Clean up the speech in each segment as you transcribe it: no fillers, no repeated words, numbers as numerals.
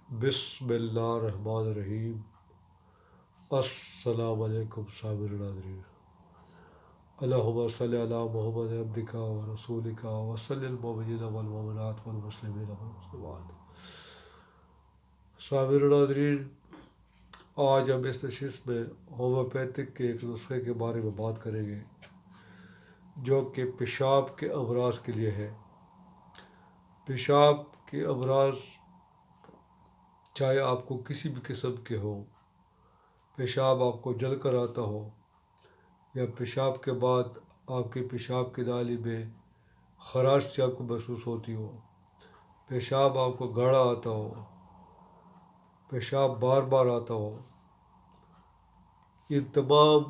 بسم اللہ الرحمن الرحیم۔ السلام علیکم سامعین ناظرین، اللہم صلی علی محمد عبدک و رسولک وصلی المؤمنین والمؤمنات والمسلمین والمسلمات۔ سامعین ناظرین، آج ہم اس نشست میں ہومیوپیتھک کے ایک نسخے کے بارے میں بات کریں گے جو کہ پیشاب کے امراض کے لیے ہے۔ پیشاب کے امراض چاہے آپ کو کسی بھی قسم کے ہوں، پیشاب آپ کو جل کر آتا ہو یا پیشاب کے بعد آپ کی پیشاب کی نالی میں خراش سی آپ کو محسوس ہوتی ہو، پیشاب آپ کو گاڑھا آتا ہو، پیشاب بار بار آتا ہو، ان تمام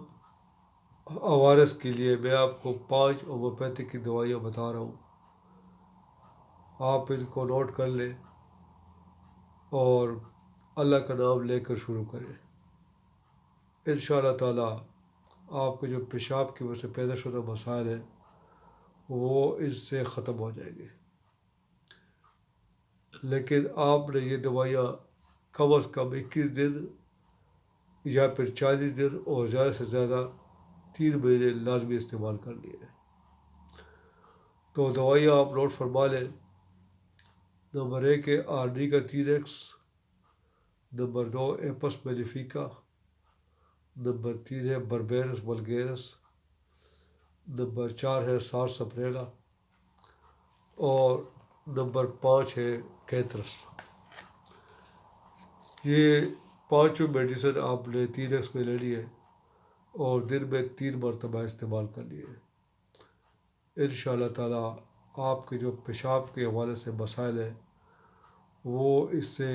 عوارض کے لیے میں آپ کو 5 ہومیوپیتھک کی دوائیاں بتا رہا ہوں۔ آپ ان کو نوٹ کر لیں اور اللہ کا نام لے کر شروع کریں۔ انشاءاللہ تعالیٰ آپ کو جو پیشاب کی وجہ سے پیدا شدہ مسائل ہیں وہ اس سے ختم ہو جائیں گے۔ لیکن آپ نے یہ دوائیاں کم از کم 21 دن یا پھر 40 دن اور زیادہ سے زیادہ 3 مہینے لازمی استعمال کرنی ہے۔ تو دوائیاں آپ نوٹ فرما لیں۔ نمبر 1 ہے آرنی کا 3X، نمبر 2 ایپس میلیفیکا، نمبر 3 ہے بربیرس وولگیرس، نمبر 4 ہے سارسپریلا اور نمبر 5 ہے کیترس۔ یہ 5 میڈیسن آپ نے 3X میں لینی ہے اور دن میں 3 مرتبہ استعمال کرنی ہے۔ انشاءاللہ تعالیٰ آپ کے جو پیشاب کے حوالے سے مسائل ہیں وہ اس سے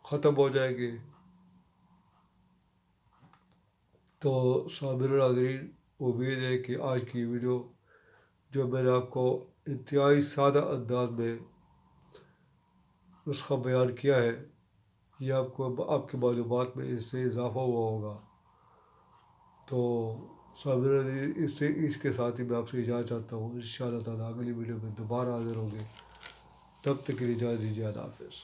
ختم ہو جائیں گے۔ تو سامعین ناظرین، امید ہے کہ آج کی ویڈیو جو میں نے آپ کو انتہائی سادہ انداز میں نسخہ بیان کیا ہے، یہ آپ کی معلومات میں اس سے اضافہ ہوا ہوگا۔ تو سامعین ناظرین، اس کے ساتھ ہی میں آپ سے اجازت چاہتا ہوں۔ انشاءاللہ تعالیٰ اگلی ویڈیو میں دوبارہ حاضر ہوں گے، تب تک کے لیے اجازت دیجیے۔ اللہ حافظ۔